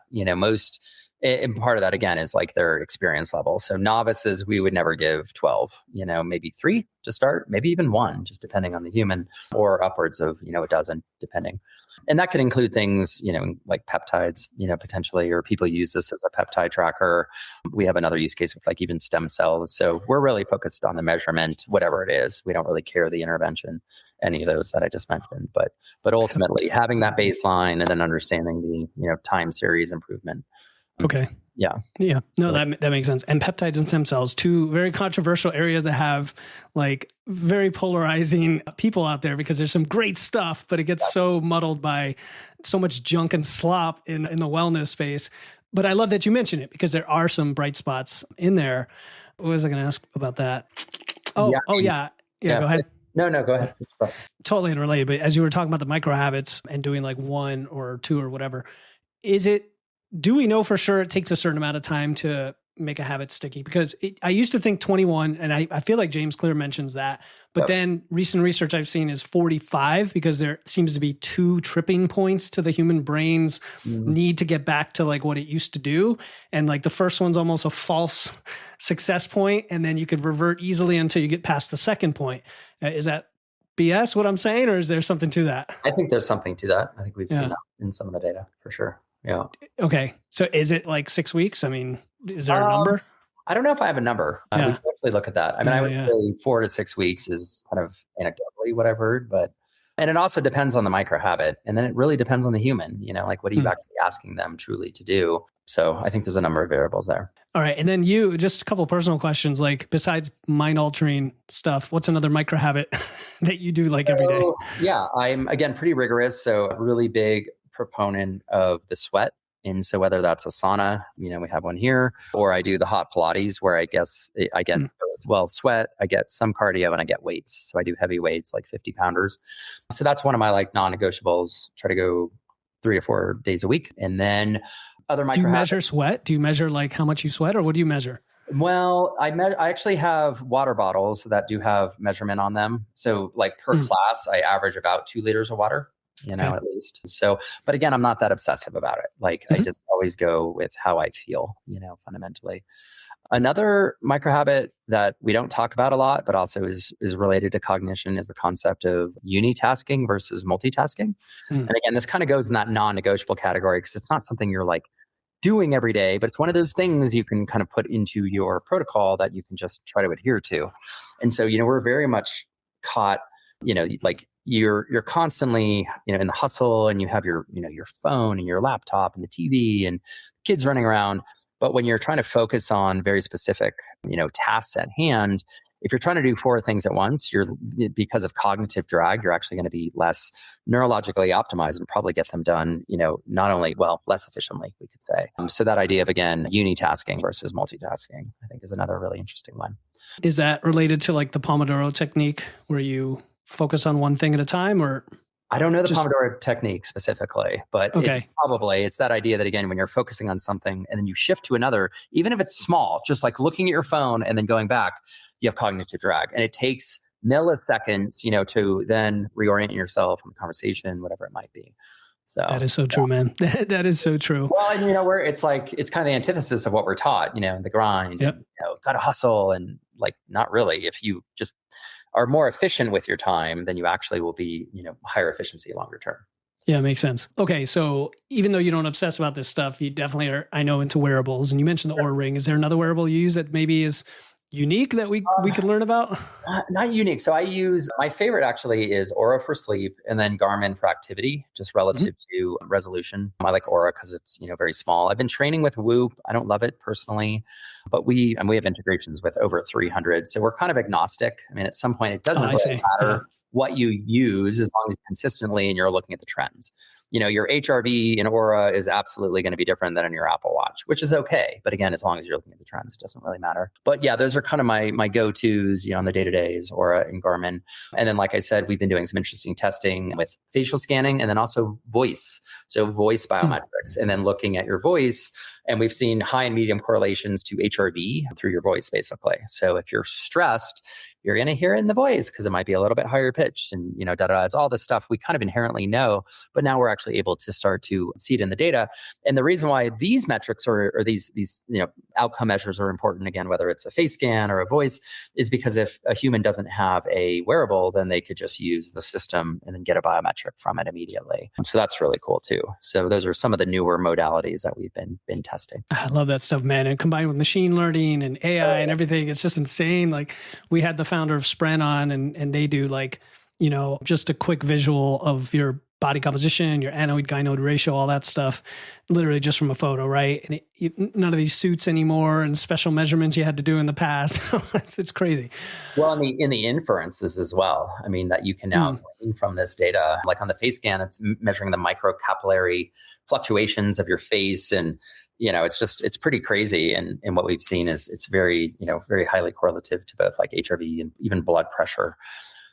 And part of that, again, is their experience level. So novices, we would never give 12, maybe 3 to start, maybe even 1, just depending on the human, or upwards of, a dozen, depending. And that could include things, like peptides, potentially, or people use this as a peptide tracker. We have another use case with even stem cells. So we're really focused on the measurement, whatever it is. We don't really care the intervention, any of those that I just mentioned. But ultimately, having that baseline and then understanding the, time series improvement. Okay. Yeah. Yeah. No, that makes sense. And peptides and stem cells, two very controversial areas that have like very polarizing people out there because there's some great stuff, but it gets so muddled by so much junk and slop in the wellness space. But I love that you mentioned it because there are some bright spots in there. What was I going to ask about that? Yeah, go ahead. No, go ahead. Totally unrelated. But as you were talking about the micro habits and doing like 1 or 2 or whatever, do we know for sure it takes a certain amount of time to make a habit sticky? Because I used to think 21, and I feel like James Clear mentions that, but then recent research I've seen is 45 because there seems to be 2 tripping points to the human brain's need to get back to like what it used to do. And like the first one's almost a false success point, and then you could revert easily until you get past the second point. Is that BS what I'm saying, or is there something to that? I think there's something to that. I think we've seen that in some of the data for sure. Yeah. Okay. So is it like 6 weeks? I mean, is there a number? I don't know if I have a number. We can actually look at that. I mean, I would say 4 to 6 weeks is kind of anecdotally what I've heard, and it also depends on the micro habit. And then it really depends on the human, like what are you actually asking them truly to do? So I think there's a number of variables there. All right. And then just a couple of personal questions, like besides mind altering stuff, what's another micro habit that you do like every day? Yeah, I'm again, pretty rigorous. So really big proponent of the sweat. And so whether that's a sauna, we have one here, or I do the hot Pilates where I get sweat, I get some cardio, and I get weights. So I do heavy weights, like 50 pounders. So that's one of my like non-negotiables. Try to go 3 to 4 days a week. And then other micro. Do you measure sweat? Do you measure like how much you sweat, or what do you measure? Well, I actually have water bottles that do have measurement on them. So like per class, I average about 2 liters of water. At least. So, but again, I'm not that obsessive about it. Like I just always go with how I feel, fundamentally. Another micro habit that we don't talk about a lot, but also is related to cognition is the concept of unitasking versus multitasking. And again, this kind of goes in that non-negotiable category because it's not something you're like doing every day, but it's one of those things you can kind of put into your protocol that you can just try to adhere to. And so, we're very much caught, like you're constantly, in the hustle, and you have your phone and your laptop and the TV and kids running around. But when you're trying to focus on very specific, tasks at hand, if you're trying to do 4 things at once, because of cognitive drag, you're actually going to be less neurologically optimized and probably get them done, not only, less efficiently, we could say. So that idea of, again, unitasking versus multitasking, I think is another really interesting one. Is that related to like the Pomodoro technique where you focus on one thing at a time, or? I don't know the Pomodoro technique specifically, but it's that idea that, again, when you're focusing on something and then you shift to another, even if it's small, just like looking at your phone and then going back, you have cognitive drag. And it takes milliseconds, to then reorient yourself in the conversation, whatever it might be. So that is so true, man. That is so true. Well, and where it's like, it's kind of the antithesis of what we're taught, the grind, and, got to hustle, and like, not really. If you just are more efficient with your time, then you actually will be, higher efficiency longer term. Yeah, makes sense. Okay. So even though you don't obsess about this stuff, you definitely are, I know, into wearables, and you mentioned the Oura Ring. Is there another wearable you use that maybe is unique that we could learn about? Not unique. So my favorite actually is Oura for sleep, and then Garmin for activity, just relative to resolution. I like Oura because it's, very small. I've been training with Whoop. I don't love it personally, but we have integrations with over 300. So we're kind of agnostic. I mean, at some point it doesn't really matter what you use as long as consistently and you're looking at the trends. Your HRV in Oura is absolutely going to be different than in your Apple Watch, which is okay. But again, as long as you're looking at the trends, it doesn't really matter. But yeah, those are kind of my go-tos, on the day-to-days, Oura and Garmin. And then, like I said, we've been doing some interesting testing with facial scanning and then also voice. So voice biometrics, and then looking at your voice. And we've seen high and medium correlations to HRV through your voice, basically. So if you're stressed, you're going to hear it in the voice because it might be a little bit higher pitched, and, It's all this stuff we kind of inherently know, but now we're actually able to start to see it in the data. And the reason why these metrics or these outcome measures are important, again, whether it's a face scan or a voice, is because if a human doesn't have a wearable, then they could just use the system and then get a biometric from it immediately. So that's really cool too. So those are some of the newer modalities that we've been testing. I love that stuff, man. And combined with machine learning and AI and everything, it's just insane. Like, we had the founder of Sprint on, and they do like, just a quick visual of your body composition, your anoid-gynoid ratio, all that stuff, literally just from a photo, right? And none of these suits anymore and special measurements you had to do in the past. It's crazy. Well, in the inferences as well. I mean, that you can now glean from this data. Like on the face scan, it's measuring the microcapillary fluctuations of your face, and it's pretty crazy. And what we've seen is it's very very highly correlative to both like HRV and even blood pressure.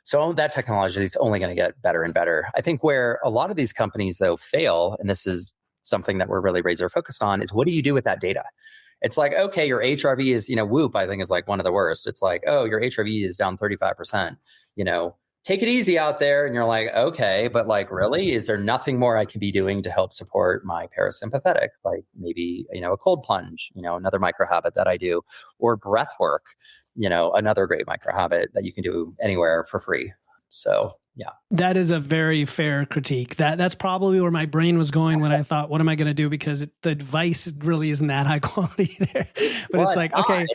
So that technology is only going to get better and better. I think where a lot of these companies, though, fail, and this is something that we're really razor focused on, is what do you do with that data? It's like, okay, your HRV is, Whoop, I think is like one of the worst. It's like, oh, your HRV is down 35%, take it easy out there. And you're like, okay, but like, really, is there nothing more I can be doing to help support my parasympathetic? Like maybe, a cold plunge, another micro habit that I do, or breath work, another great micro habit that you can do anywhere for free. So, yeah. That is a very fair critique. That's probably where my brain was going when I thought, what am I going to do? Because the advice really isn't that high quality there. But it's like, okay,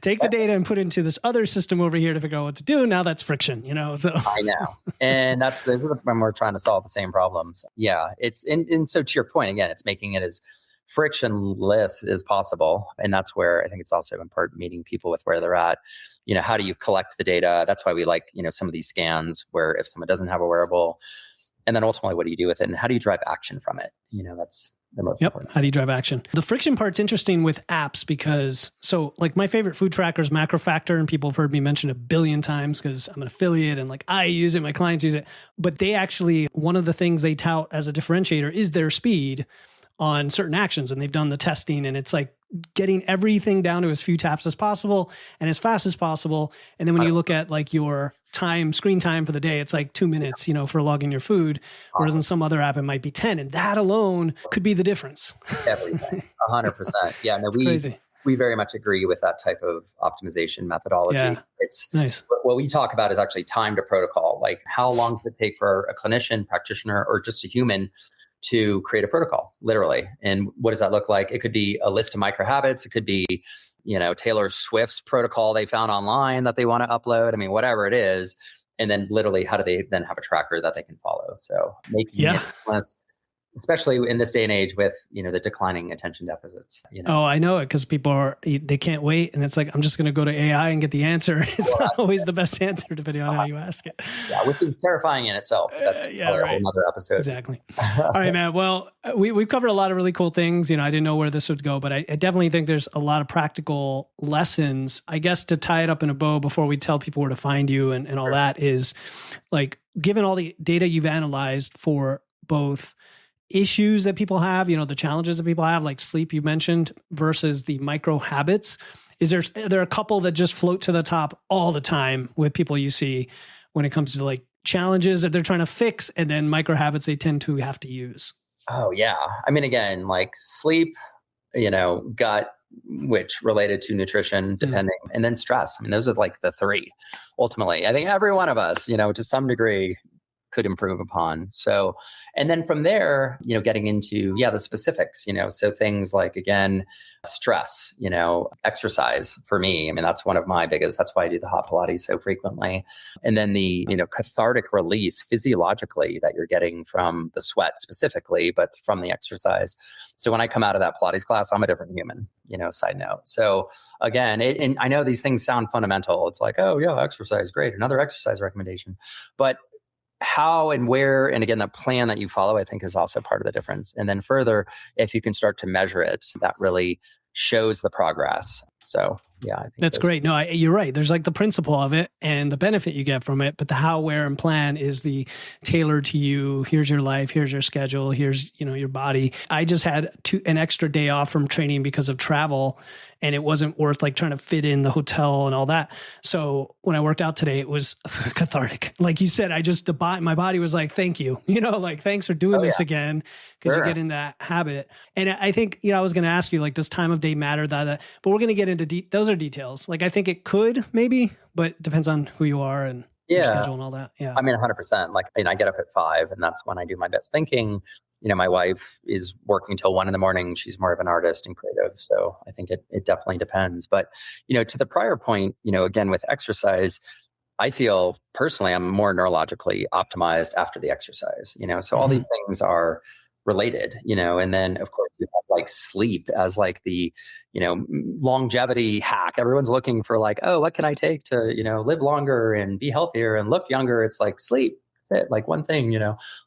take the data and put it into this other system over here to figure out what to do. Now that's friction, So I know. And this is when we're trying to solve the same problems. Yeah. And so to your point, again, it's making it as frictionless as possible. And that's where I think it's also important meeting people with where they're at. How do you collect the data? That's why we like, some of these scans where if someone doesn't have a wearable, and then ultimately, what do you do with it? And how do you drive action from it? That's the most important. How do you drive action? The friction part's interesting with apps because, so like my favorite food tracker is Macro Factor, and people have heard me mention it 1 billion times because I'm an affiliate and like I use it, my clients use it. But they actually, one of the things they tout as a differentiator is their speed on certain actions. And they've done the testing, and it's like getting everything down to as few taps as possible and as fast as possible. And then when you look at like your screen time for the day, it's like 2 minutes, for logging your food. Whereas in some other app, it might be 10. And that alone could be the difference. Everything. 100%. Yeah. No, crazy. We very much agree with that type of optimization methodology. Yeah. It's nice. What we talk about is actually time to protocol. Like how long does it take for a clinician, practitioner, or just a human to create a protocol, literally. And what does that look like? It could be a list of micro habits. It could be, Taylor Swift's protocol they found online that they want to upload. I mean, whatever it is. And then literally, how do they then have a tracker that they can follow? So making it less, especially in this day and age with, the declining attention deficits. Oh, I know it because people they can't wait. And it's like, I'm just going to go to AI and get the answer. It's not always the best answer depending on how you ask it. Yeah, which is terrifying in itself. That's another episode. Exactly. All right, man. Well, we've covered a lot of really cool things. I didn't know where this would go, but I definitely think there's a lot of practical lessons. I guess to tie it up in a bow before we tell people where to find you and all that is like, given all the data you've analyzed for both issues that people have, the challenges that people have, like sleep you mentioned, versus the micro habits. Are there a couple that just float to the top all the time with people you see when it comes to like challenges that they're trying to fix and then micro habits they tend to have to use? Oh yeah. I mean, again, like sleep, gut, which related to nutrition, depending, and then stress. I mean, those are like the three. Ultimately, I think every one of us, to some degree, could improve upon. So, and then from there, getting into, the specifics, so things like, again, stress, exercise for me. I mean, that's one of my biggest, that's why I do the hot Pilates so frequently. And then the, cathartic release physiologically that you're getting from the sweat specifically, but from the exercise. So when I come out of that Pilates class, I'm a different human, side note. So again, and I know these things sound fundamental. It's like, oh yeah, exercise, great. Another exercise recommendation, but how and where, and again, the plan that you follow, I think is also part of the difference. And then further, if you can start to measure it, that really shows the progress. So yeah, I think that's great. No, you're right. There's like the principle of it and the benefit you get from it, but the how, where, and plan is the tailored to you. Here's your life. Here's your schedule. Here's, your body. I just had an extra day off from training because of travel, and it wasn't worth like trying to fit in the hotel and all that. So when I worked out today, it was cathartic. Like you said, my body was like, thank you, like, thanks for doing this again. Because you get in that habit. And I think, I was going to ask you, like, does time of day matter? But we're going to get into those are details. Like, I think it could maybe, but it depends on who you are and your schedule and all that. Yeah. I mean, 100%. Like, I get up at 5 and that's when I do my best thinking. My wife is working till 1 a.m. She's more of an artist and creative. So I think it definitely depends. But, to the prior point, again, with exercise, I feel personally, I'm more neurologically optimized after the exercise, so all these things are related, and then of course you have like sleep as like the, longevity hack. Everyone's looking for like, oh, what can I take to, live longer and be healthier and look younger? It's like sleep. That's it. Like one thing,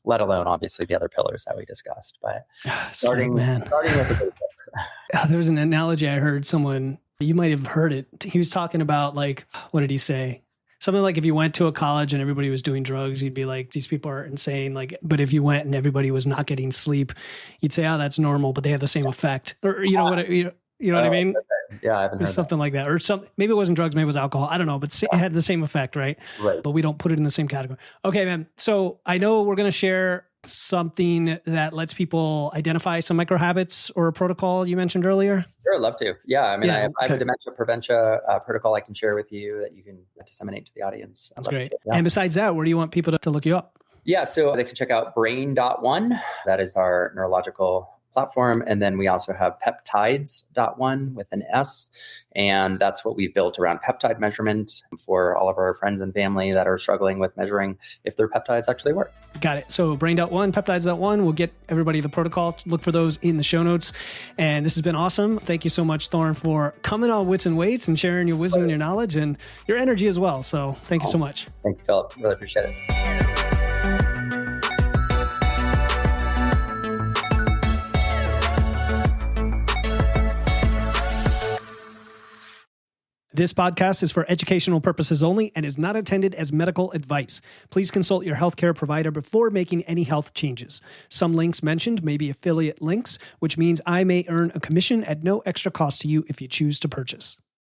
let alone obviously the other pillars that we discussed, but starting with the basics. There was an analogy I heard someone, you might have heard it. He was talking about like, what did he say? Something like if you went to a college and everybody was doing drugs, you'd be like, these people are insane. Like, but if you went and everybody was not getting sleep, you'd say, oh, that's normal, but they have the same effect. Or what I mean? Okay. Yeah, I haven't heard something like that. Or maybe it wasn't drugs, maybe it was alcohol. I don't know, but it had the same effect, right? Right. But we don't put it in the same category. Okay, man. So I know we're going to share something that lets people identify some micro habits or a protocol you mentioned earlier. Sure, I'd love to. Yeah, I mean, I have a dementia prevention protocol I can share with you that you can disseminate to the audience. That's great. Yeah. And besides that, where do you want people to look you up? Yeah, so they can check out brain.one. That is our neurological platform. And then we also have peptides.one with an S. And that's what we've built around peptide measurement for all of our friends and family that are struggling with measuring if their peptides actually work. Got it. So brain.one, peptides.one, we'll get everybody the protocol. Look for those in the show notes. And this has been awesome. Thank you so much, Thoryn, for coming on Wits and Weights and sharing your wisdom and your knowledge and your energy as well. So thank you so much. Thank you, Philip. Really appreciate it. This podcast is for educational purposes only and is not intended as medical advice. Please consult your healthcare provider before making any health changes. Some links mentioned may be affiliate links, which means I may earn a commission at no extra cost to you if you choose to purchase.